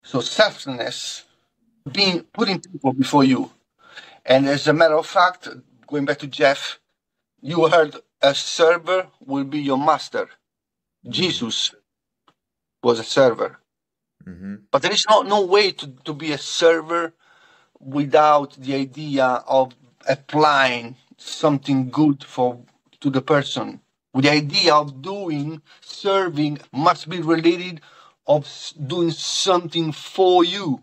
So selfless, putting people before you. And as a matter of fact, going back to Jeff, you heard a server will be your master. Jesus was a server. But there is no way to be a server without the idea of applying something good to the person. With the idea of serving must be related of doing something for you,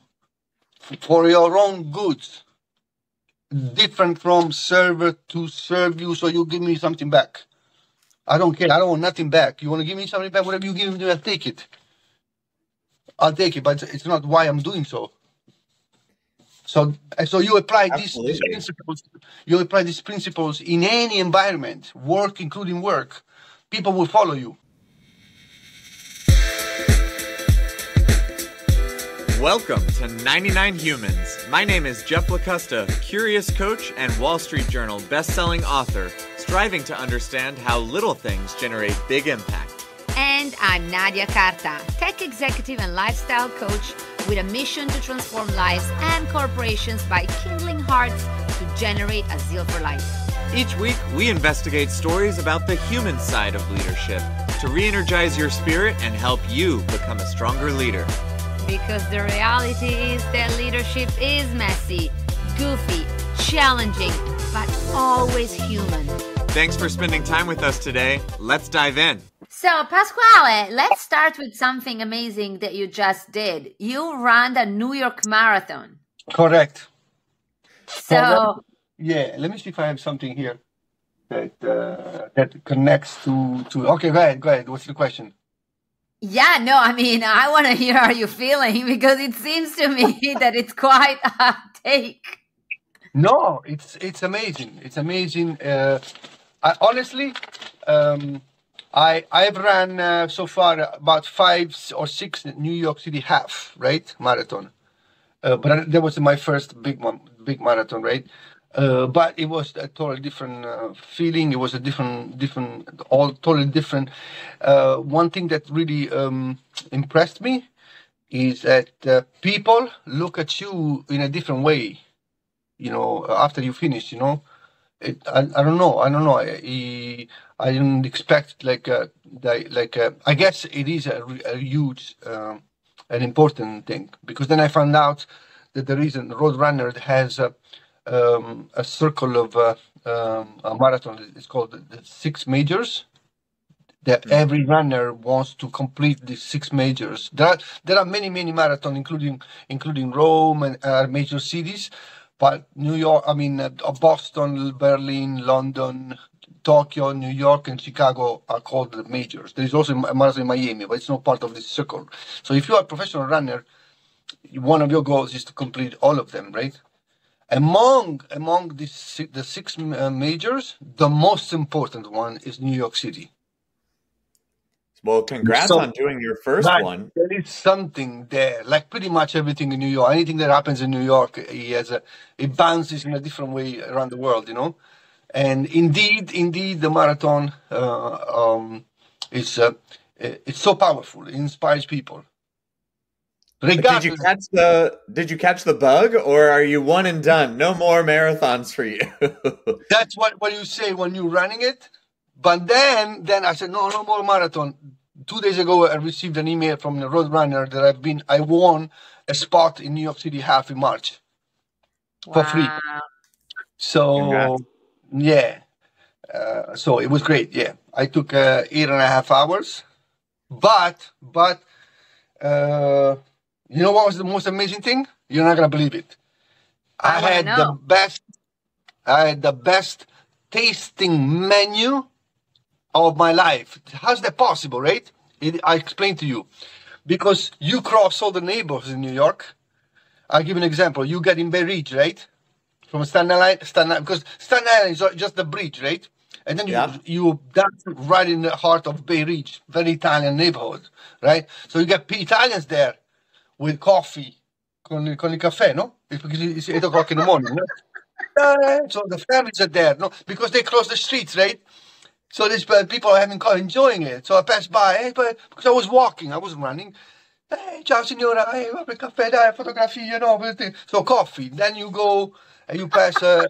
for your own goods. Different from server to serve you, so you give me something back. I don't care. I don't want nothing back. You want to give me something back? Whatever you give me, I'll take it. I'll take it, but it's not why I'm doing so. So you apply these principles. You apply these principles in any environment, work, including work. People will follow you. Welcome to 99 Humans. My name is Jeff Lakusta, curious coach and Wall Street Journal best-selling author, striving to understand how little things generate big impact. And I'm Nadia, Carta, tech executive and lifestyle coach with a mission to transform lives and corporations by kindling hearts to generate a zeal for life. Each week, we investigate stories about the human side of leadership to re-energize your spirit and help you become a stronger leader. Because the reality is that leadership is messy, goofy, challenging, but always human. Thanks for spending time with us today. Let's dive in. So, Pasquale, let's start with something amazing that you just did. You ran the New York Marathon. Correct. So, yeah, let me see if I have something here that connects to. Okay, go ahead. What's the question? Yeah, no, I mean, I want to hear how you're feeling because it seems to me that it's quite a take. No, it's amazing. It's amazing. Honestly, I've ran so far about 5 or 6 New York City half, right, marathon. But that was my first big marathon, right? But it was a totally different feeling. It was a totally different. One thing that really impressed me is that people look at you in a different way. You know, after you finish, you know, I don't know. I didn't expect I guess it is a huge an important thing, because then I found out that the reason Roadrunner has a circle of a marathon. It's called the 6 majors. That every runner wants to complete the 6 majors. There are many marathons, including Rome and major cities. But New York, Boston, Berlin, London, Tokyo, New York, and Chicago are called the majors. There is also a marathon in Miami, but it's not part of this circle. So if you are a professional runner, one of your goals is to complete all of them, right? Among the 6 majors, the most important one is New York City. Well, congrats on doing your first one. There is something there, like pretty much everything in New York. Anything that happens in New York, it bounces in a different way around the world, you know. And indeed, the marathon is it's so powerful. It inspires people. Did you catch the bug, or are you one and done? No more marathons for you. That's what you say when you're running it. But then I said, no more marathon. 2 days ago, I received an email from the Roadrunner that I won a spot in New York City half in March for free. So, congrats. Yeah. So it was great. Yeah. I took 8.5 hours. But you know what was the most amazing thing? You're not going to believe it. I had the best tasting menu of my life. How's that possible, right? I explain to you. Because you cross all the neighborhoods in New York. I'll give you an example. You get in Bay Ridge, right? From Staten Island, because Staten Island is just the bridge, right? And then you dance right in the heart of Bay Ridge, very Italian neighborhood, right? So you get Italians there with coffee, con il caffè, no? Because it's 8 o'clock in the morning, no? So the families are there, no? Because they close the streets, right? So these people are enjoying it. So I passed by, because I was walking, I wasn't running. Ciao signora, per caffè, dai, fotografia, no? So coffee. Then you go and you pass a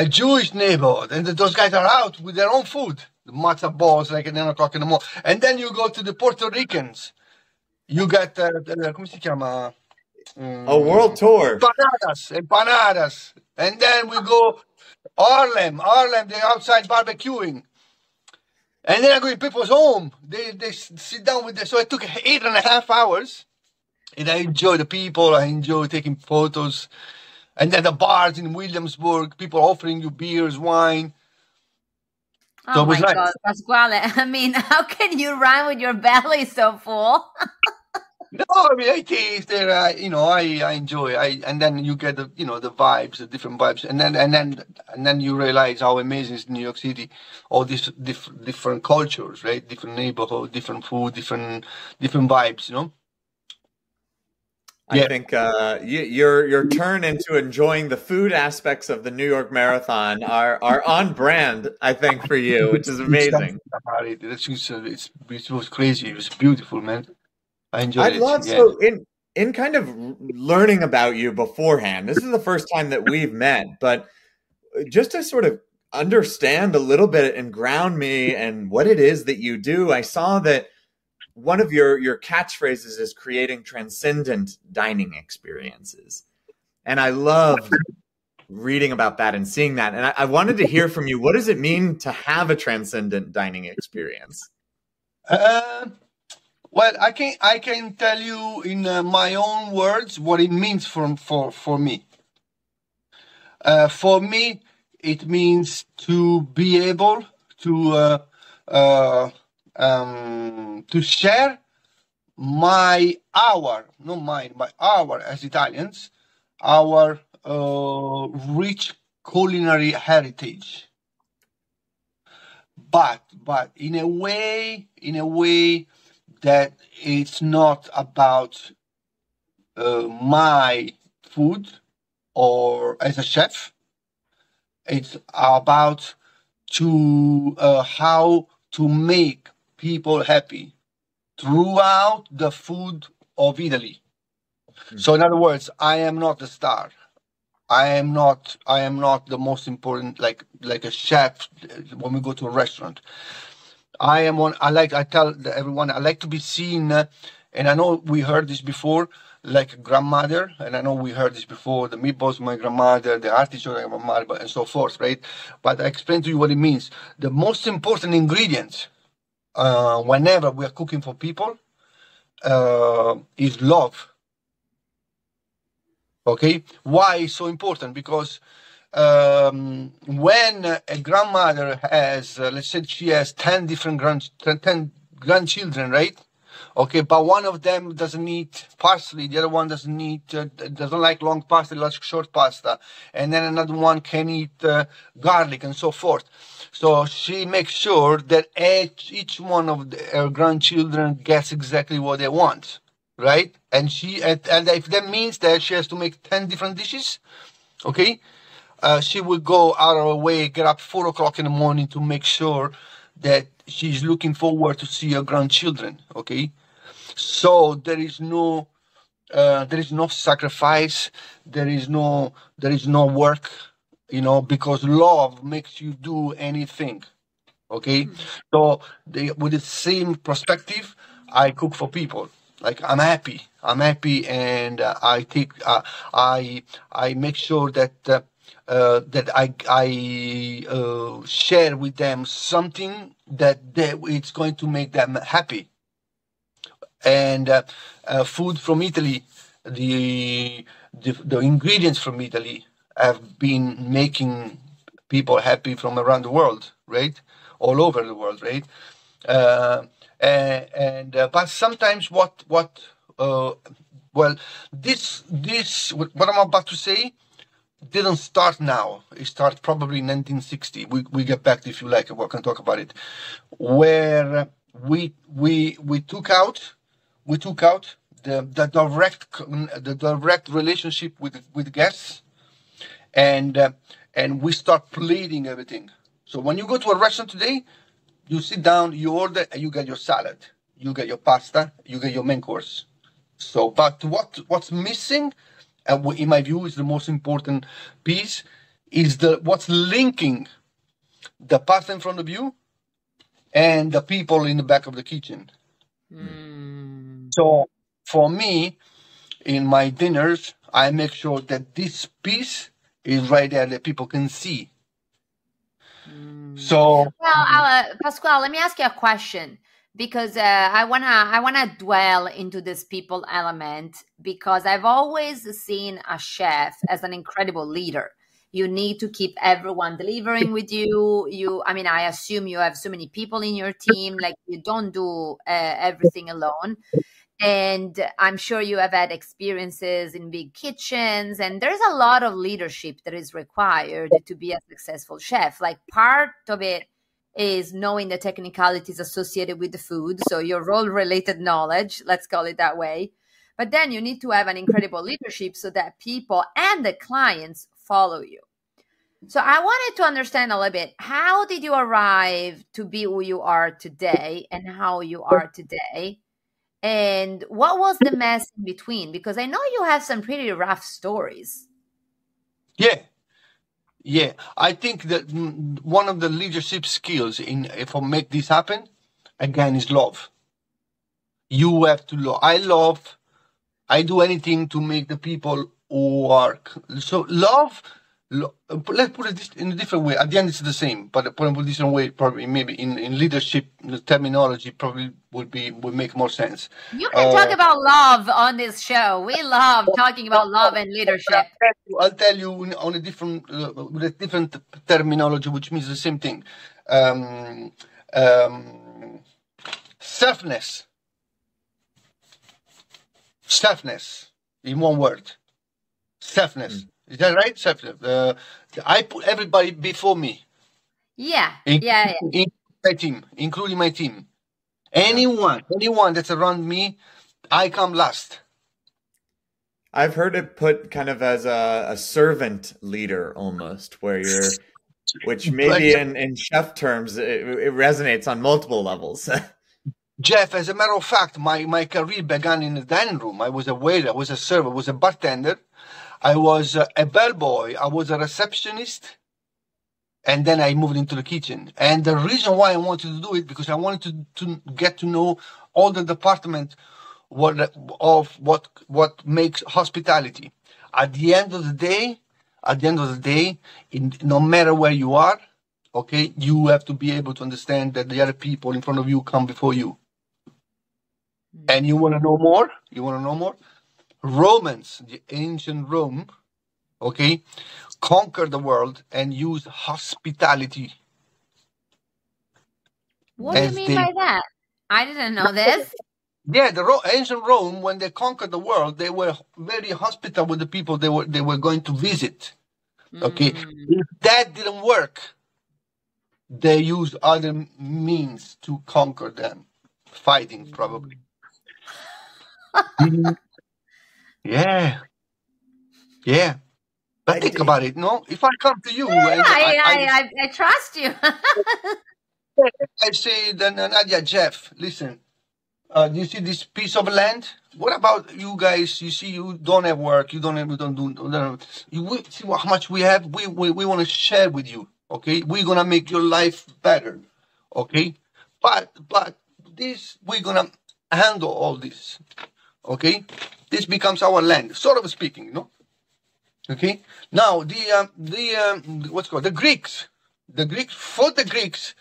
Jewish neighborhood, and those guys are out with their own food. The matzo balls like at 9 o'clock in the morning. And then you go to the Puerto Ricans. You got, come si chiama? A world tour. Empanadas. And then we go Harlem, they're outside barbecuing. And then I go to people's home. They sit down with them. So it took 8.5 hours. And I enjoy the people. I enjoy taking photos. And then the bars in Williamsburg, people offering you beers, wine. Oh my God, Pasquale. I mean, how can you run with your belly so full? No, I mean, I taste it. I enjoy. And then you get the vibes, the different vibes, and then you realize how amazing is New York City. All these different cultures, right? Different neighborhood, different food, different vibes. I think your turn into enjoying the food aspects of the New York Marathon are on brand, I think, for you, which is amazing. It was crazy. It was beautiful, man. I enjoyed it. So in kind of learning about you beforehand, this is the first time that we've met, but just to sort of understand a little bit and ground me and what it is that you do, I saw that one of your catchphrases is creating transcendent dining experiences. And I love reading about that and seeing that. And I wanted to hear from you, what does it mean to have a transcendent dining experience? Well, I can tell you in my own words what it means for me. For me, it means to be able to share our as Italians, our rich culinary heritage. But in a way that it's not about my food or as a chef. It's about how to make people happy throughout the food of Italy. Mm-hmm. So in other words, I am not the star. I am not the most important, like a chef when we go to a restaurant. I tell everyone, I like to be seen, and I know we heard this before, like a grandmother, and I know we heard this before, the meatballs, my grandmother, the artichoke, my mother, and so forth, right? But I explain to you what it means. The most important ingredient, whenever we are cooking for people, is love. Okay? Why is so important? Because when a grandmother has, let's say she has 10 grandchildren, right? Okay, but one of them doesn't eat parsley, the other one doesn't like long pasta, likes short pasta, and then another one can eat garlic and so forth. So she makes sure that each one of her grandchildren gets exactly what they want, right? And if that means that she has to make 10 different dishes, okay, she will go out of her way, get up 4 o'clock in the morning to make sure that she's looking forward to see her grandchildren. Okay, so there is no sacrifice, there is no work, because love makes you do anything. Okay, so with the same perspective, I cook for people. Like I'm happy, and I make sure that I share with them something that it's going to make them happy. And food from Italy, the ingredients from Italy have been making people happy from around the world, right? All over the world, right? But sometimes what I'm about to say didn't start now. It started probably in 1960. We get back if you like. We can talk about it. Where we took out the direct relationship with guests, and we start plating everything. So when you go to a restaurant today, you sit down, you order, and you get your salad, you get your pasta, you get your main course. So, but what's missing, and in my view is the most important piece, is what's linking the partner in front of you and the people in the back of the kitchen. So for me, in my dinners, I make sure that this piece is right there that people can see. So, well, Pasquale, let me ask you a question, because I wanna dwell into this people element, because I've always seen a chef as an incredible leader. You need to keep everyone delivering with you. I mean, I assume you have so many people in your team, like you don't do everything alone. And I'm sure you have had experiences in big kitchens, and there's a lot of leadership that is required to be a successful chef. Like, part of it is knowing the technicalities associated with the food. So your role related knowledge, let's call it that way. But then you need to have an incredible leadership so that people and the clients follow you. So I wanted to understand a little bit, how did you arrive to be who you are today and how you are today? And what was the mess in between? Because I know you have some pretty rough stories. Yeah. I think that one of the leadership skills if I make this happen, again, is love. You have to love. I do anything to make the people who are so love. Let's put it in a different way. At the end, it's the same, but put it in a different way. Probably, maybe in leadership, the terminology probably would make more sense. You can talk about love on this show. We love talking about love and leadership. I'll tell you on a different, with a different terminology, which means the same thing. Selfless. Selfless, in one word. Selfless. Is that right? Selfless. I put everybody before me. Yeah. Including my team. Anyone that's around me, I come last. I've heard it put kind of as a servant leader almost, where you're, which maybe in chef terms, it resonates on multiple levels. Jeff, as a matter of fact, my career began in the dining room. I was a waiter, I was a server, I was a bartender, I was a bellboy, I was a receptionist, and then I moved into the kitchen. And the reason why I wanted to do it, because I wanted to get to know all the department what makes hospitality. At the end of the day, no matter where you are, okay, you have to be able to understand that the other people in front of you come before you. And you want to know more? Romans, the ancient Rome, okay, conquered the world and used hospitality. What do you mean by that? I didn't know this. Yeah, the ancient Rome, when they conquered the world, they were very hospitable with the people they were going to visit. Okay, if that didn't work, they used other means to conquer them, fighting probably. Yeah. But think about it, no? If I come to you and I trust you. I say, then Nadia, Jeff, listen, do you see this piece of land? What about you guys? You see, you don't have work, you see how much we have. We want to share with you, okay? We're gonna make your life better, okay? But this, we're gonna handle all this, okay? This becomes our land, sort of speaking, no? Okay. Now the Greeks, for the Greeks,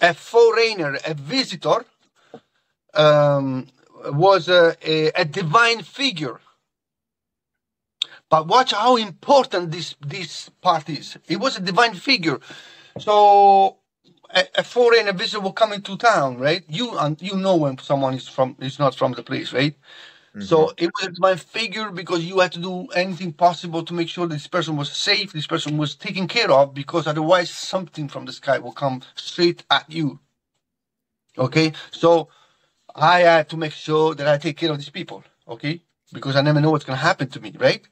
a foreigner, a visitor, was a divine figure. But watch how important this part is. It was a divine figure. So a foreigner visitor will come into town, right? You know when someone is not from the place, right? So it was my figure, because you had to do anything possible to make sure this person was safe, this person was taken care of, because otherwise something from the sky will come straight at you. Okay, so I had to make sure that I take care of these people, okay, because I never know what's going to happen to me, right?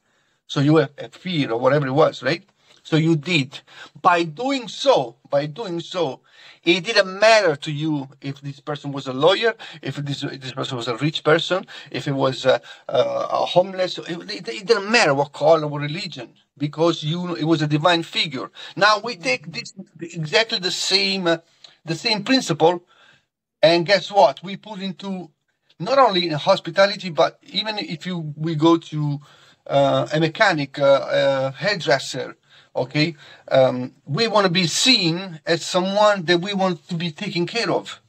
So you have a fear or whatever it was, right? So you did. By doing so, it didn't matter to you if this person was a lawyer, if this person was a rich person, if it was a homeless. It didn't matter what color or religion, because it was a divine figure. Now we take this exactly the same principle, and guess what? We put into not only in hospitality, but even if we go to a mechanic, hairdresser. Okay, we want to be seen as someone that we want to be taken care of.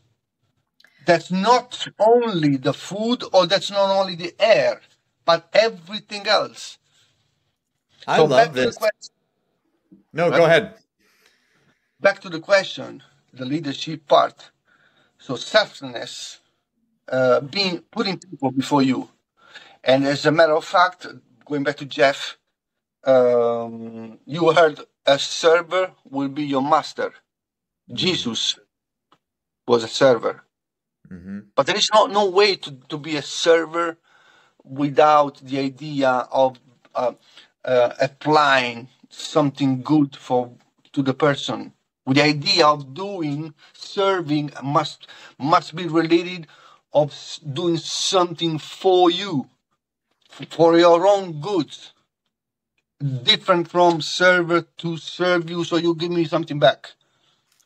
That's not only the food, or that's not only the air, but everything else. I love this. No, go ahead. Back to the question, the leadership part. So selflessness, putting people before you. And as a matter of fact, going back to Jeff, you heard a server will be your master. Jesus was a server. But there is no way to be a server without the idea of applying something good to the person. With the idea of serving must be related of doing something for you, for your own goods. Different from server to serve you, so you give me something back.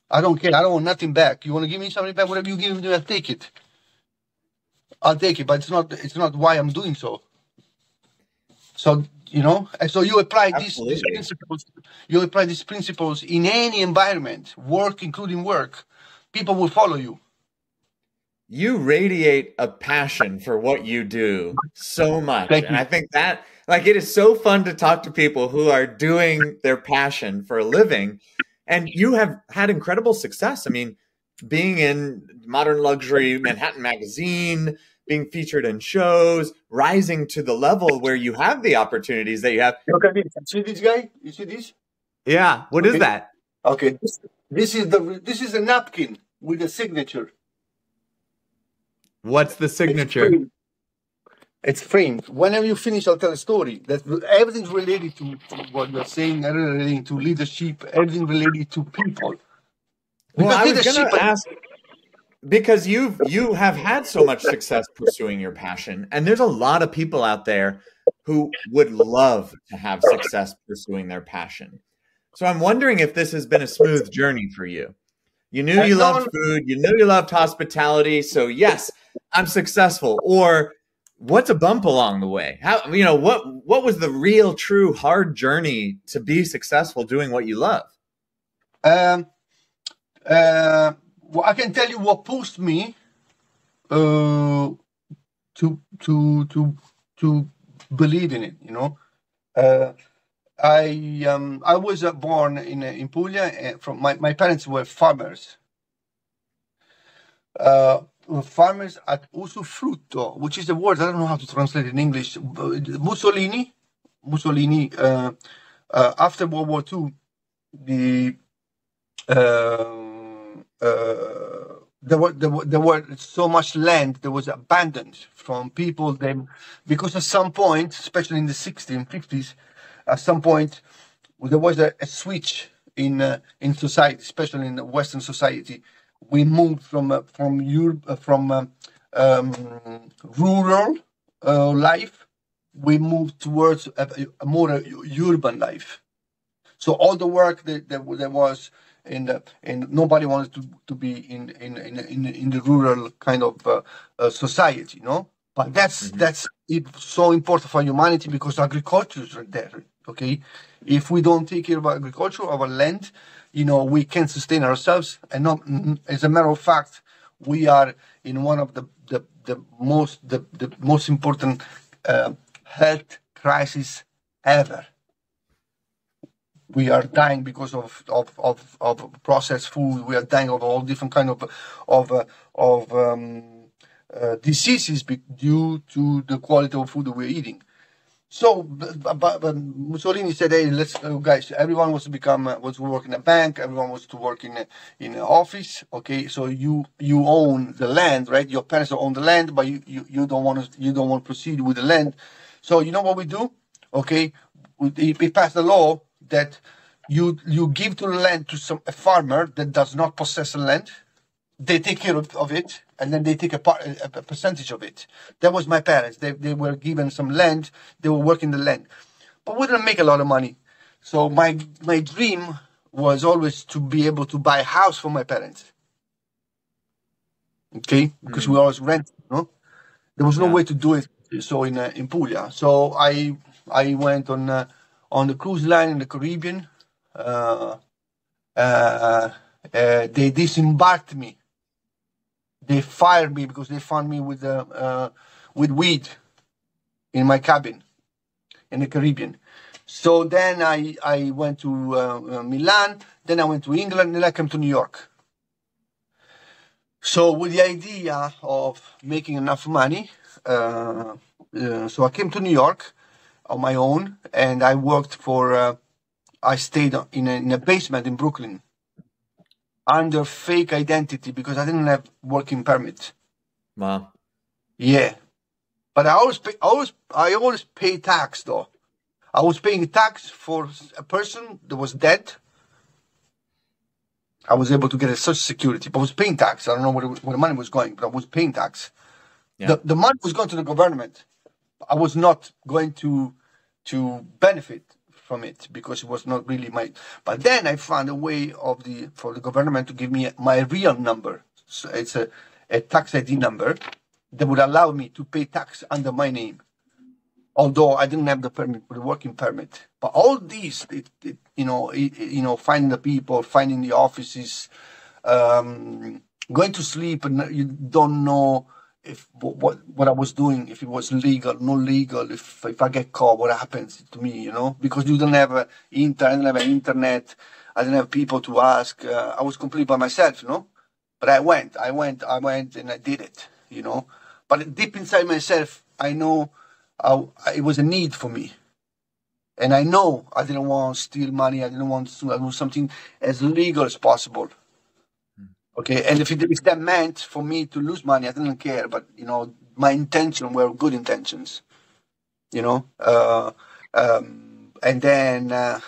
I don't care. I don't want nothing back. You want to give me something back? Whatever you give me, I'll take it. I'll take it, but it's not why I'm doing so. So and so you apply these principles. You apply these principles in any environment, work, including work. People will follow you. You radiate a passion for what you do so much. Thank and you. I think that, it is so fun to talk to people who are doing their passion for a living. And you have had incredible success. I mean, being in Modern Luxury Manhattan Magazine, being featured in shows, rising to the level where you have the opportunities that you have. Look at this. See this guy? You see this? Yeah. What is that? Okay. This is a napkin with a signature. What's the signature? It's framed. Whenever you finish, I'll tell a story. That everything's related to what you're saying, everything related to leadership, everything related to people. Well, I was going to ask, because you have had so much success pursuing your passion, and there's a lot of people out there who would love to have success pursuing their passion. So I'm wondering if this has been a smooth journey for you. You knew you loved food, you knew you loved hospitality, so yes, I'm successful. Or what's a bump along the way? How, what was the real, true, hard journey to be successful doing what you love? Well, I can tell you what pushed me to believe in it. I was born in Puglia. From my parents were farmers. Farmers at usufrutto, which is a word I don't know how to translate in English. Mussolini. After World War II, there were so much land that was abandoned from people. Because at some point, especially in the 60s and 50s, at some point there was a switch in society, especially in the Western society. We moved from rural life. We moved towards a more urban life. So all the work that was and nobody wanted to be in the rural kind of society, But that's it's so important for humanity, because agriculture is right there. Okay, if we don't take care of agriculture, our land, we can sustain ourselves. And not, as a matter of fact, we are in one of the most important health crisis ever. We are dying because of processed food. We are dying of all different kind of diseases due to the quality of food that we're eating. So, but Mussolini said, "Hey, let's guys. Everyone wants to work in a bank. Everyone wants to work in an office. Okay, so you own the land, right? Your parents own the land, but you don't want to proceed with the land. So you know what we do? Okay, we passed a law that you give to the land to a farmer that does not possess the land. They take care of it, and then they take a percentage of it. That was my parents. They were given some land. They were working the land, but we didn't make a lot of money. So my dream was always to be able to buy a house for my parents. Okay, because we always rent. No, there was no way to do it. So in Puglia, so I went on the cruise line in the Caribbean. They disembarked me. They fired me because they found me with weed in my cabin in the Caribbean. So then I went to Milan, then I went to England, then I came to New York. So with the idea of making enough money, so I came to New York on my own, and I worked I stayed in a basement in Brooklyn under fake identity because I didn't have working permit. Wow. Yeah, but I always pay tax though. I was paying tax for a person that was dead. I was able to get a social security, but I was paying tax. I don't know where the money was going, but I was paying tax. Yeah. The money was going to the government. I was not going to benefit from it because it was not really my. But then I found a way for the government to give me my real number. So it's a tax ID number that would allow me to pay tax under my name, although I didn't have the permit, the working permit. But all these, finding the people, finding the offices, going to sleep, and you don't know if what I was doing, if it was legal, not legal, if I get caught, what happens to me, because you don't have I didn't have internet, I didn't have people to ask. I was completely by myself, But I went and I did it, But deep inside myself, I know it was a need for me. And I know I didn't want to steal money. I didn't want to do something as legal as possible. Okay, and if that meant for me to lose money, I didn't care. But my intention were good intentions. And then I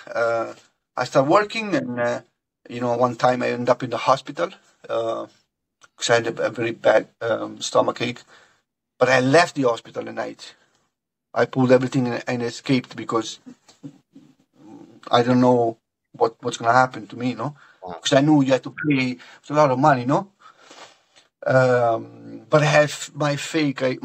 started working, and one time I ended up in the hospital because I had a very bad stomachache. But I left the hospital at night. I pulled everything and escaped because I don't know what's going to happen to me, Because I knew you had to pay a lot of money, But I have my fake IDs,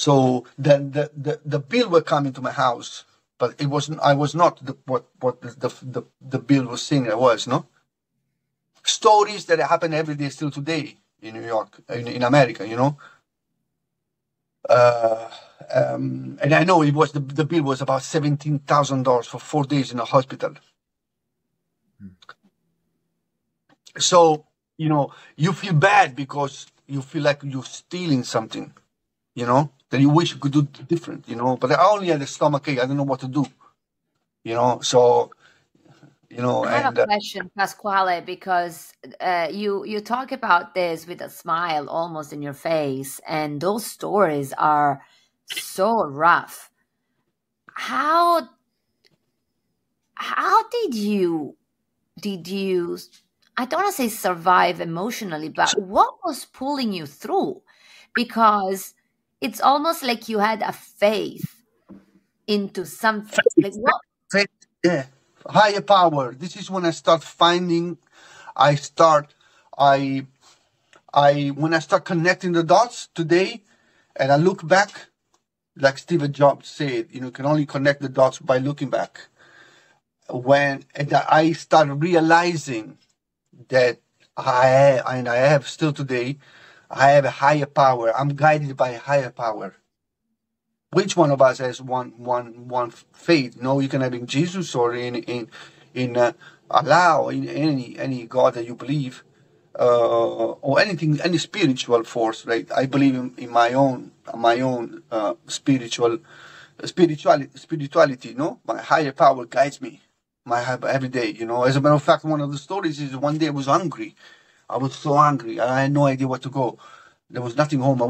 So then the bill were coming to my house, but it wasn't. I was not what the bill was saying I was, Stories that happen every day still today in New York, in America, And I know it was the bill was about $17,000 for 4 days in a hospital. So you feel bad because you feel like you're stealing something, that you wish you could do different, But I only had a stomachache. I don't know what to do, So. I have a question, Pasquale, because you talk about this with a smile almost in your face, and those stories are so rough. How did you I don't want to say survive emotionally, but what was pulling you through? Because it's almost like you had a faith into something. Like what? Faith, yeah. Higher power. This is when I start finding. When I start connecting the dots today, and I look back, like Steve Jobs said, you can only connect the dots by looking back. When I started realizing that I have still today, I have a higher power. I'm guided by a higher power. Which one of us has one faith? You can have in Jesus or in Allah, or in any God that you believe, or anything, any spiritual force, right? I believe in my own spirituality. My higher power guides me every day. As a matter of fact, one of the stories is one day I was hungry. I was so hungry. I had no idea where to go. There was nothing home.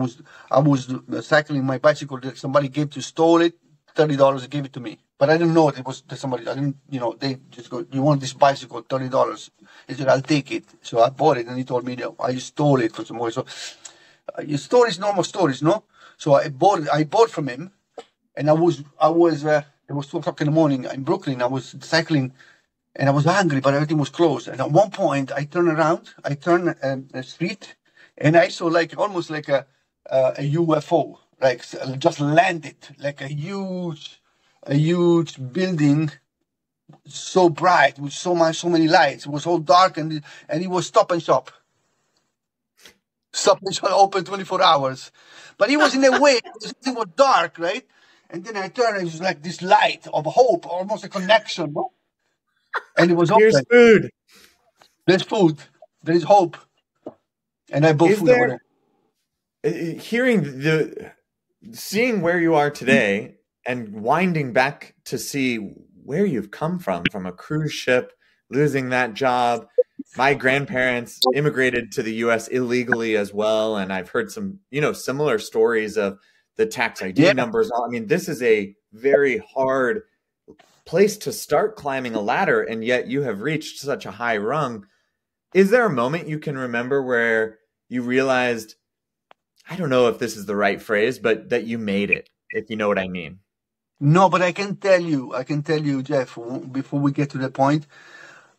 I was cycling my bicycle that somebody stole it, $30. They gave it to me, but I didn't know it was somebody. I didn't, they just go, "You want this bicycle? $30." He said, "I'll take it." So I bought it, and he told me that I stole it for some more. So your stories, normal stories, no? So I bought it. I bought from him, and it was 2 o'clock in the morning in Brooklyn. I was cycling, and I was hungry, but everything was closed. And at one point, I turned around. I turned a street, and I saw almost like a UFO, like just landed, like a huge building, so bright with so many lights. It was all dark, and it was Stop and Shop. Stop and Shop open 24 hours, but it was in a way it was dark, right? And then I turned, and it was like this light of hope, almost a connection, no? And it was open. Here's food. There's food. There is hope. And I bought food over there. Seeing where you are today and winding back to see where you've come from a cruise ship, losing that job. My grandparents immigrated to the U.S. illegally as well, and I've heard some, similar stories of the tax ID numbers. I mean, this is a very hard place to start climbing a ladder, and yet you have reached such a high rung. Is there a moment you can remember where you realized, I don't know if this is the right phrase, but that you made it, if you know what I mean? No, but I can tell you, Jeff, before we get to the point,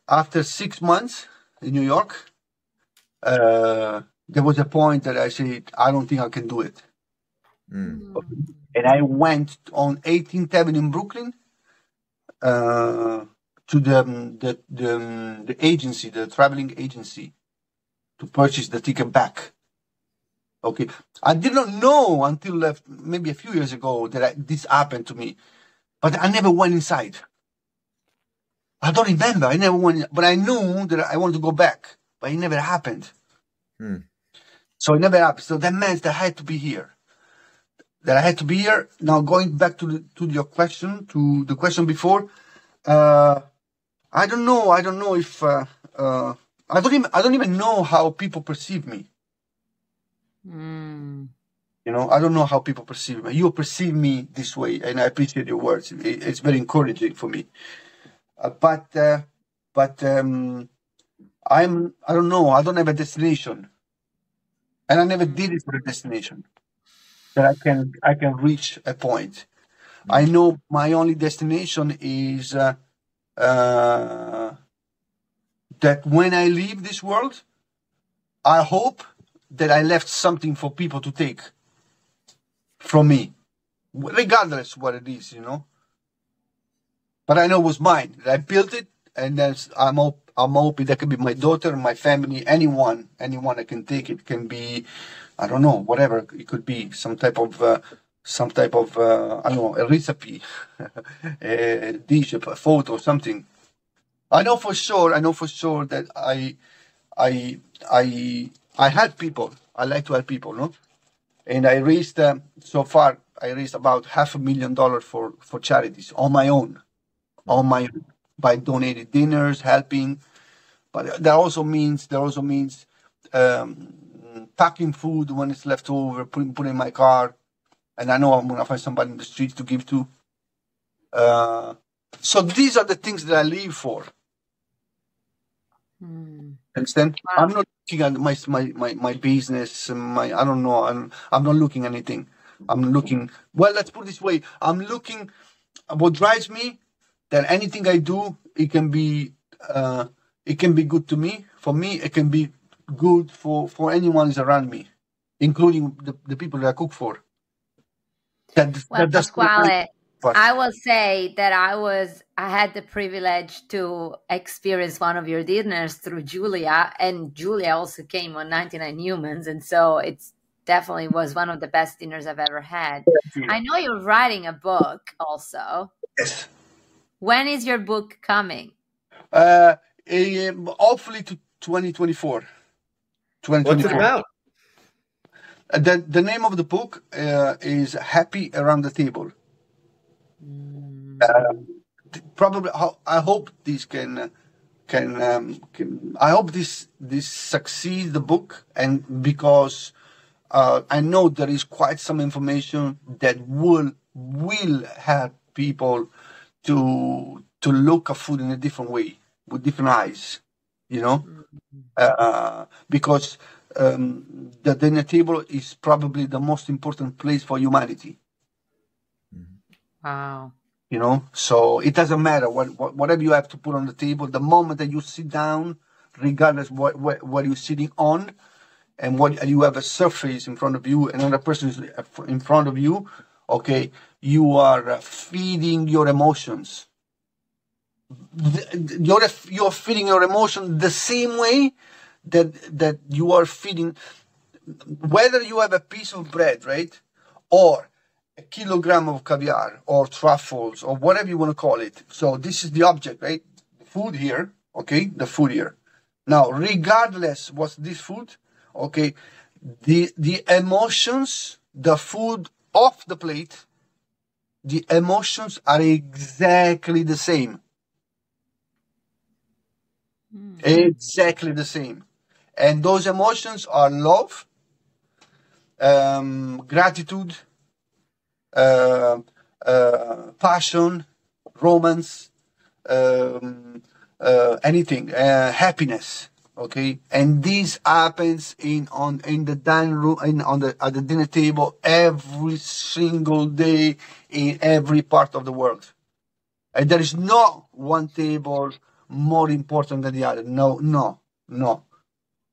after 6 months in New York, there was a point that I said, I don't think I can do it. And I went on 18th Avenue in Brooklyn to the agency, the traveling agency, to purchase the ticket back. Okay, I did not know until maybe a few years ago that this happened to me, but I never went inside. I don't remember. I never went, but I knew that I wanted to go back, but it never happened. So it never happened. So that meant that I had to be here. Now going back to your question, to the question before, I don't know. I don't know if I don't even know how people perceive me. I don't know how people perceive me. You perceive me this way, and I appreciate your words. It's very encouraging for me. But I don't know. I don't have a destination, and I never did it for a destination. That I can reach a point. I know my only destination is that when I leave this world, I hope that I left something for people to take from me, regardless what it is, But I know it was mine. I built it, and I'm hoping that could be my daughter, my family, anyone that can take it. Can be, I don't know, whatever it could be, some type of I don't know, a recipe, a dish, a photo, something. I know for sure that I help people. I like to help people, no? And I raised so far about $500,000 for charities on my own, by donating dinners, helping. But that also means packing food when it's left over, put in my car, and I know I'm gonna find somebody in the streets to give to. So these are the things that I live for. Understand? Wow. I'm not looking at my business. I don't know. I'm not looking at anything. I'm looking. Well, let's put it this way. I'm looking. What drives me, that anything I do, it can be good to me. For me, it can be good for anyone who's around me, including the people that I cook for. Pasquale, I will say that I had the privilege to experience one of your dinners through Julia, and Julia also came on 99 Humans, and so it's definitely was one of the best dinners I've ever had. I know you're writing a book also. Yes. When is your book coming? Hopefully to 2024. What's it about? The name of the book is Happy Around the Table. Probably, I hope this can I hope this succeeds, the book, and because I know there is quite some information that will will help people to look at food in a different way, with different eyes, you know, because the dinner table is probably the most important place for humanity. Wow. You know, so it doesn't matter whatever you have to put on the table. The moment that you sit down, regardless what you're sitting on, and what you have a surface in front of you, another person is in front of you, okay, you are feeding your emotions. You're feeding your emotion the same way that you are feeding, whether you have a piece of bread, right, or a kilogram of caviar or truffles or whatever you want to call it. So this is the object, right? The food here, okay, the food here. Now, regardless what's this food, okay, the emotions, the food off the plate, the emotions are exactly the same. Exactly the same. And those emotions are love, gratitude, passion, romance, anything, happiness. Okay, and this happens in the dining room, at the dinner table every single day in every part of the world. And there is no one table more important than the other. No.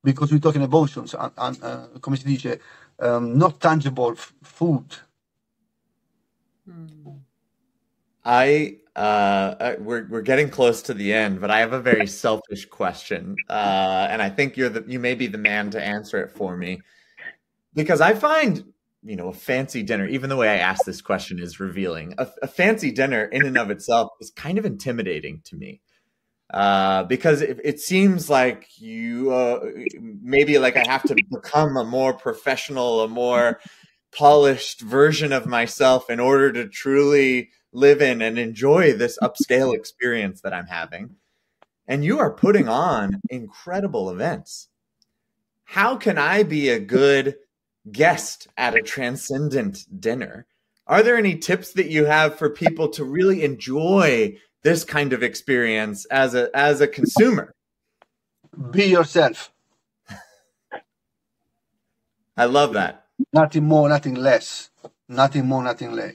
Because we're talking emotions, come si dice, not tangible food. We're getting close to the end, but I have a very selfish question, and I think you may be the man to answer it for me, because I find, a fancy dinner, even the way I ask this question is revealing. A fancy dinner in and of itself is kind of intimidating to me, because it seems like maybe like I have to become a more professional, a more polished version of myself in order to truly live in and enjoy this upscale experience that I'm having. And you are putting on incredible events. How can I be a good guest at a Transcendent dinner? Are there any tips that you have for people to really enjoy this kind of experience as a consumer? Be yourself. I love that. Nothing more, nothing less. Nothing more, nothing less.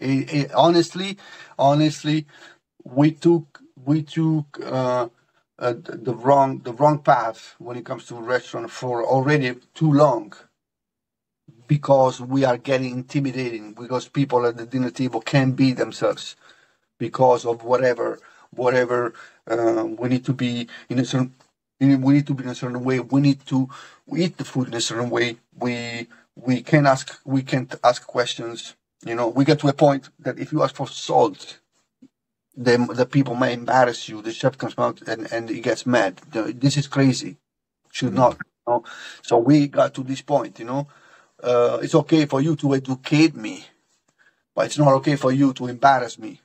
Honestly, we took the wrong path when it comes to restaurant for already too long, because we are getting intimidating, because people at the dinner table can't be themselves because of whatever we need to be in a certain. We need to be in a certain way. We need to eat the food in a certain way. We can't ask questions. We get to a point that if you ask for salt, then the people may embarrass you. The chef comes out and he gets mad. This is crazy. Should not. So we got to this point. It's okay for you to educate me, but it's not okay for you to embarrass me.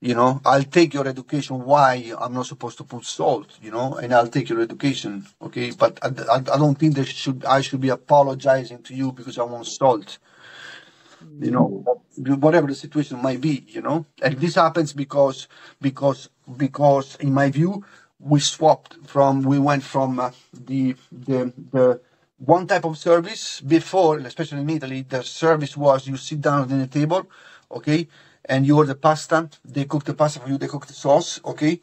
I'll take your education why I'm not supposed to put salt, and I'll take your education, okay? But I don't think I should be apologizing to you because I want salt, whatever the situation might be, And this happens because in my view, we went from the one type of service before, especially in Italy. The service was you sit down at the table, okay? And you order pasta, they cook the pasta for you, they cook the sauce, okay?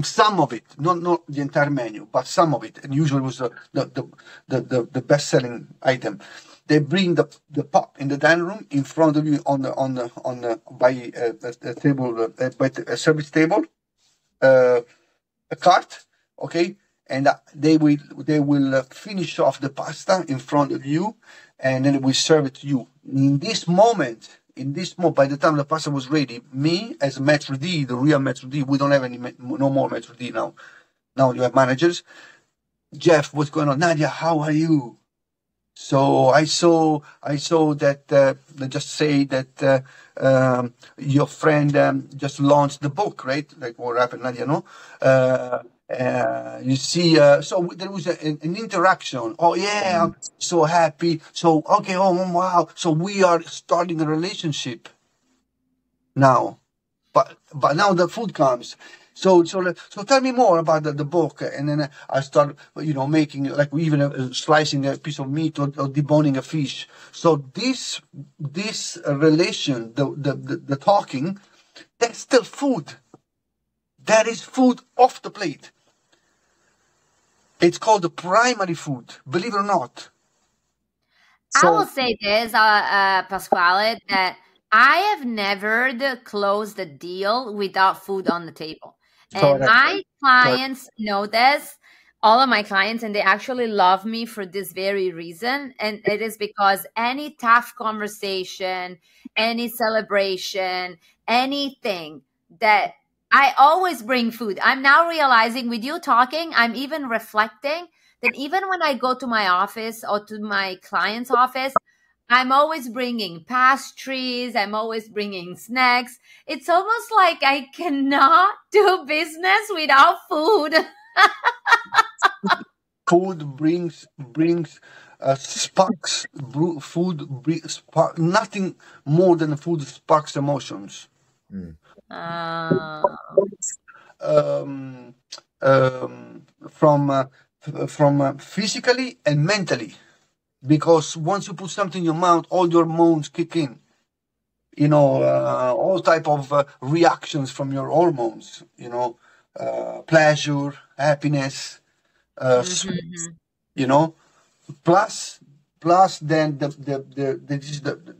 Some of it, not the entire menu, but some of it, and usually was the best-selling item. They bring the pot in the dining room in front of you by a table, by a service table, a cart, okay? And they will finish off the pasta in front of you, and then we serve it to you. In this moment, by the time the pasta was ready, me as Maître D, the real Maître D, we don't have no more Maître D now. Now you have managers. Jeff, what's going on? Nadia, how are you? So I saw that, just say that your friend just launched the book, right? Like what happened, Nadia, no? You see, so there was an interaction. Oh yeah, I'm so happy. So okay, oh wow. So we are starting a relationship now, but now the food comes. So tell me more about the book, and then I start, making like even slicing a piece of meat or deboning a fish. So this relation, the talking, that's still food. That is food off the plate. It's called the primary food, believe it or not. I will say this, Pasquale, that I have never closed a deal without food on the table. And my clients know this, all of my clients, and they actually love me for this very reason. And it is because any tough conversation, any celebration, anything that I always bring food. I'm now realizing with you talking, I'm even reflecting that even when I go to my office or to my client's office, I'm always bringing pastries. I'm always bringing snacks. It's almost like I cannot do business without food. Food brings sparks. Food brings nothing more than food sparks emotions. From physically and mentally, because once you put something in your mouth, all your hormones kick in. All type of reactions from your hormones. Pleasure, happiness. Plus then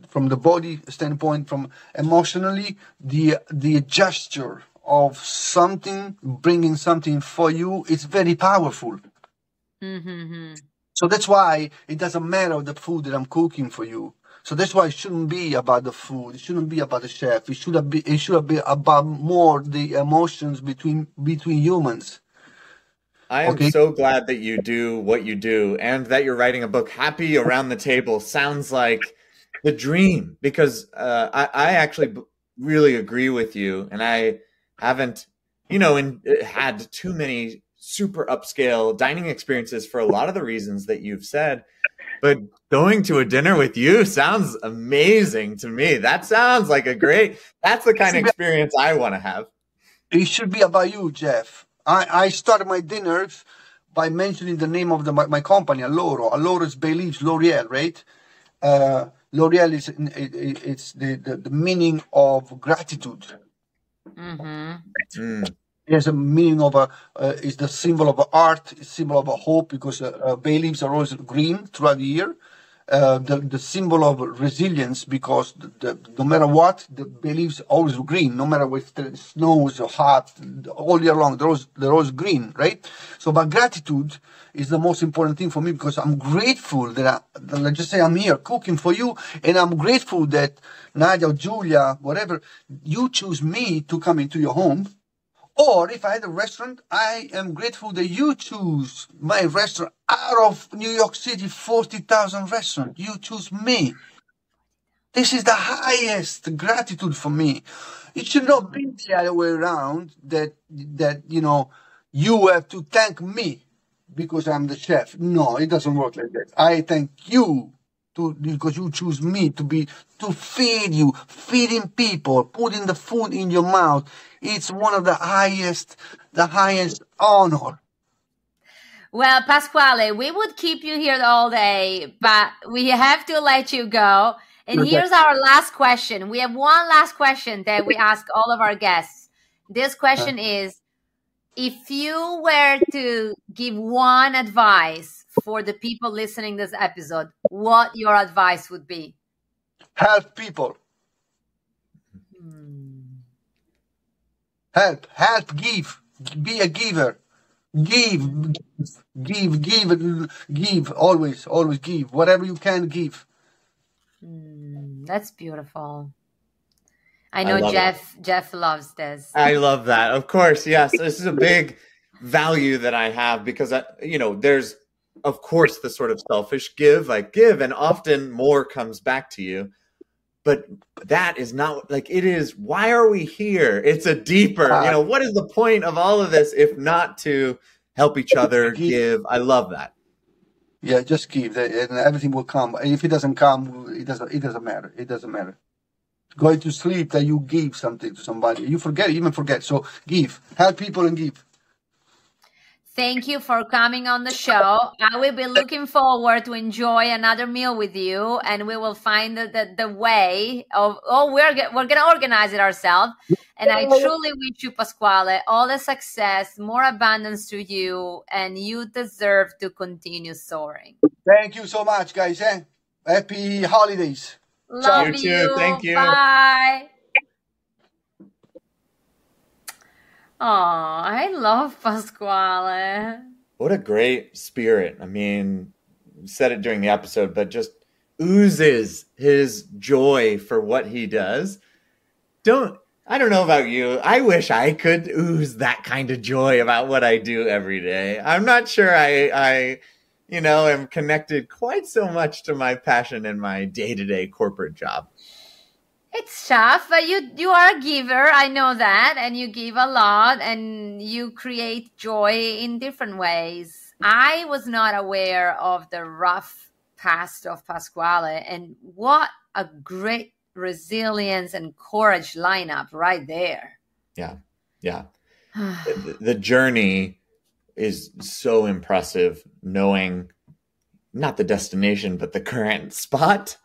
from the body standpoint, from emotionally, the gesture of something, bringing something for you, it's very powerful. So that's why it doesn't matter the food that I'm cooking for you. So that's why it shouldn't be about the food. It shouldn't be about the chef. It should be about more the emotions between humans. I am so glad that you do what you do and that you're writing a book. Happy Around the Table sounds like the dream, because I actually really agree with you. And I haven't, had too many super upscale dining experiences for a lot of the reasons that you've said. But going to a dinner with you sounds amazing to me. That sounds like that's the kind of experience I want to have. It should be about you, Jeff. I started my dinners by mentioning the name of my company, Alloro. Alloro is bay leaves, L'Oreal, right? L'Oreal it's the meaning of gratitude. It has a meaning of is the symbol of art, symbol of hope, because bay leaves are always green throughout the year. The symbol of resilience, because no matter what, the bay leaves are always green, no matter if it snows or hot, all year long, they're always green, right? So, but gratitude is the most important thing for me, because I'm grateful that let's just say I'm here cooking for you, and I'm grateful that Nadia or Julia, whatever, you choose me to come into your home. Or if I had a restaurant, I am grateful that you choose my restaurant out of New York City, 40,000 restaurants. You choose me. This is the highest gratitude for me. It should not be the other way around, that you have to thank me because I'm the chef. No, it doesn't work like that. I thank you because you choose me to feed you, feeding people, putting the food in your mouth. It's one of the highest honor. Well, Pasquale, we would keep you here all day, but we have to let you go. And here's our last question. We have one last question that we ask all of our guests. This question is, if you were to give one advice for the people listening to this episode, what your advice would be? Help people. Help, give. Be a giver. Give. Always give. Whatever you can give. That's beautiful. I know Jeff loves this. I love that. Of course, yes. This is a big value that I have, because there's, of course, the sort of selfish give, and often more comes back to you. but that is not like it is. Why are we here? It's a deeper, what is the point of all of this if not to help each other, give? I love that. Yeah, just give, and everything will come. And if it doesn't come, it doesn't matter. It doesn't matter. Going to sleep that you give something to somebody. You even forget. So give. Help people and give. Thank you for coming on the show. I will be looking forward to enjoy another meal with you, and we will find the way of, we're going to organize it ourselves. And I truly wish you, Pasquale, all the success, more abundance to you, and you deserve to continue soaring. Thank you so much, guys. Happy holidays. Love you. Thank you. Bye. Oh, I love Pasquale. What a great spirit. I mean, we said it during the episode, but just oozes his joy for what he does. I don't know about you. I wish I could ooze that kind of joy about what I do every day. I'm not sure I am connected quite so much to my passion in my day-to-day corporate job. It's tough, but you are a giver. I know that. And you give a lot and you create joy in different ways. I was not aware of the rough past of Pasquale, and what a great resilience and courage lineup right there. Yeah. The journey is so impressive, knowing not the destination, but the current spot.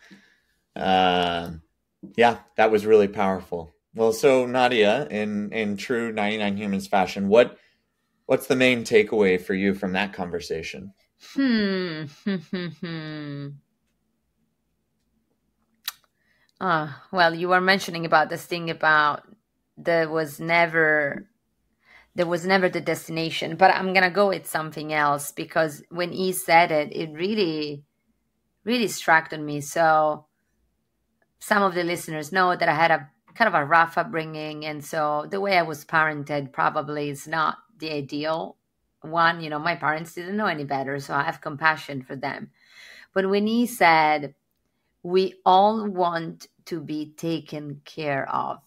Yeah, that was really powerful. Well, so Nadia, in true 99 Humans fashion, what's the main takeaway for you from that conversation? Well, you were mentioning about this thing about there was never the destination, but I'm gonna go with something else, because when he said it, it really, really struck on me. So some of the listeners know that I had a kind of a rough upbringing, and so the way I was parented probably is not the ideal one. My parents didn't know any better, so I have compassion for them. But when he said, we all want to be taken care of,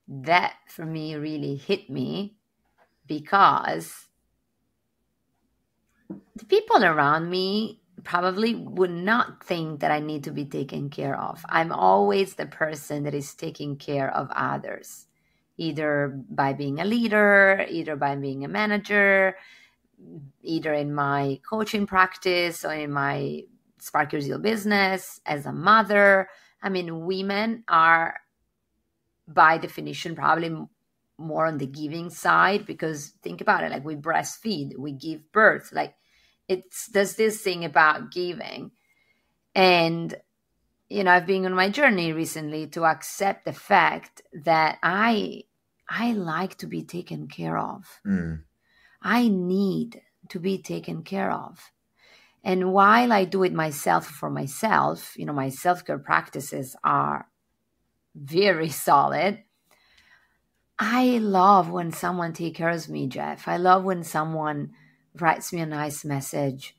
that for me really hit me, because the people around me probably would not think that I need to be taken care of. I'm always the person that is taking care of others, either by being a leader, either by being a manager, either in my coaching practice or in my Spark Your Zeal business, as a mother. I mean, women are by definition probably more on the giving side, because think about it, like we breastfeed, we give birth, like there's this thing about giving. And I've been on my journey recently to accept the fact that I like to be taken care of. I need to be taken care of. And while I do it myself for myself, my self-care practices are very solid, I love when someone takes care of me, Jeff. I love when someone writes me a nice message,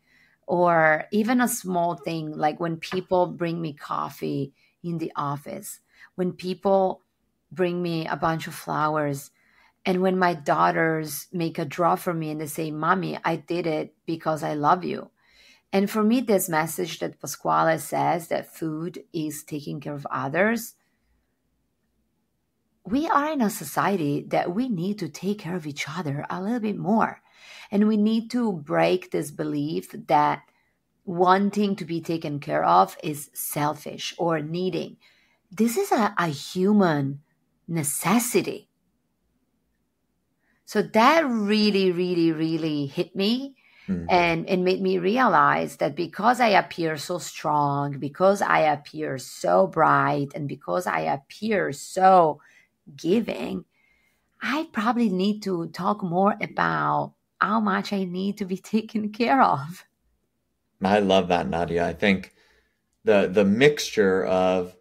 or even a small thing, like when people bring me coffee in the office, when people bring me a bunch of flowers, and when my daughters make a draw for me and they say, Mommy, I did it because I love you. And for me, this message that Pasquale says, that food is taking care of others, we are in a society that we need to take care of each other a little bit more. And we need to break this belief that wanting to be taken care of is selfish or needing. This is a human necessity. So that really, really, really hit me. And it made me realize that because I appear so strong, because I appear so bright, and because I appear so giving, I probably need to talk more about how much I need to be taken care of. I love that, Nadia. I think the mixture of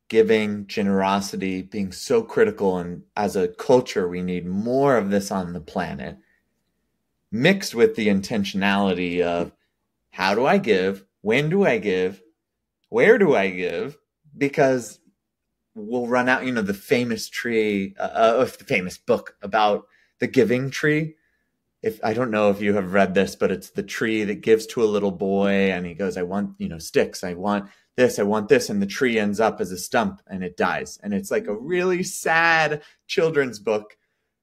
giving, generosity being so critical, and as a culture, we need more of this on the planet, mixed with the intentionality of how do I give, when do I give, where do I give, because we'll run out, the famous tree, the famous book about the giving tree. I don't know if you have read this, but it's the tree that gives to a little boy and he goes, I want, sticks. I want this. And the tree ends up as a stump and it dies. And it's like a really sad children's book.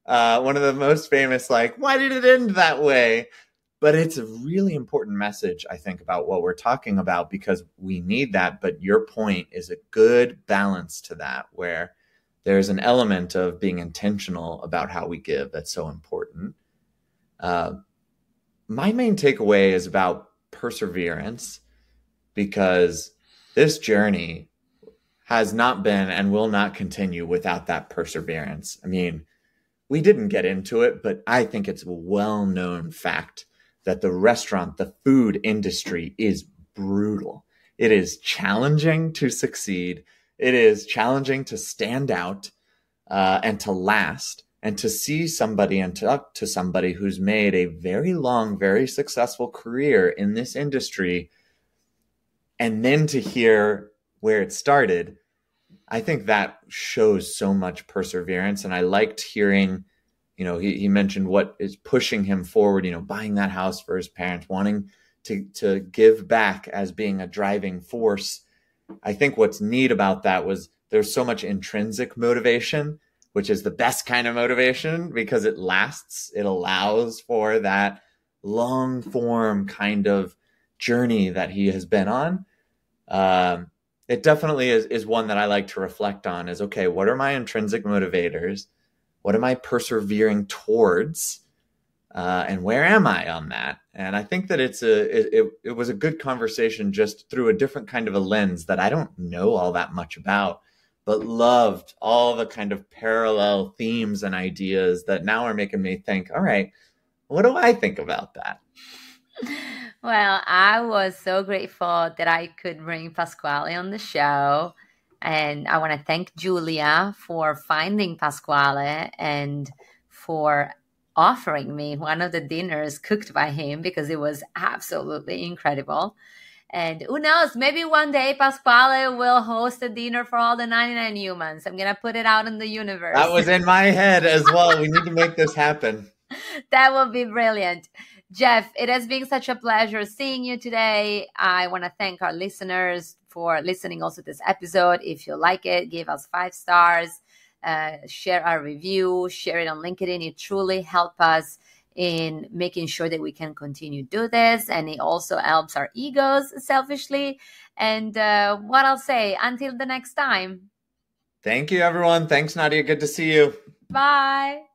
One of the most famous, like, why did it end that way? But it's a really important message, I think, about what we're talking about, because we need that. But your point is a good balance to that, where there's an element of being intentional about how we give that's so important. My main takeaway is about perseverance, because this journey has not been and will not continue without that perseverance. I mean, we didn't get into it, but I think it's a well-known fact that the food industry is brutal. It is challenging to succeed. It is challenging to stand out and to last, and to see somebody and talk to somebody who's made a very long, very successful career in this industry, and then to hear where it started. I think that shows so much perseverance. And I liked hearing, he mentioned what is pushing him forward, buying that house for his parents, wanting to give back as being a driving force. I think what's neat about that was there's so much intrinsic motivation, which is the best kind of motivation because it lasts. It allows for that long form kind of journey that he has been on. It definitely is one that I like to reflect on, is, okay, what are my intrinsic motivators? What am I persevering towards? And where am I on that? And I think that it was a good conversation just through a different kind of a lens that I don't know all that much about, but loved all the kind of parallel themes and ideas that now are making me think, all right, what do I think about that? Well, I was so grateful that I could bring Pasquale on the show. And I want to thank Julia for finding Pasquale and for offering me one of the dinners cooked by him, because it was absolutely incredible. And who knows, maybe one day Pasquale will host a dinner for all the 99 humans. I'm going to put it out in the universe. That was in my head as well. We need to make this happen. That would be brilliant. Jeff, it has been such a pleasure seeing you today. I want to thank our listeners for listening also to this episode. If you like it, give us 5 stars, share our review, share it on LinkedIn. It truly helps us in making sure that we can continue to do this. And it also helps our egos selfishly. And what I'll say, until the next time. Thank you, everyone. Thanks, Nadia. Good to see you. Bye.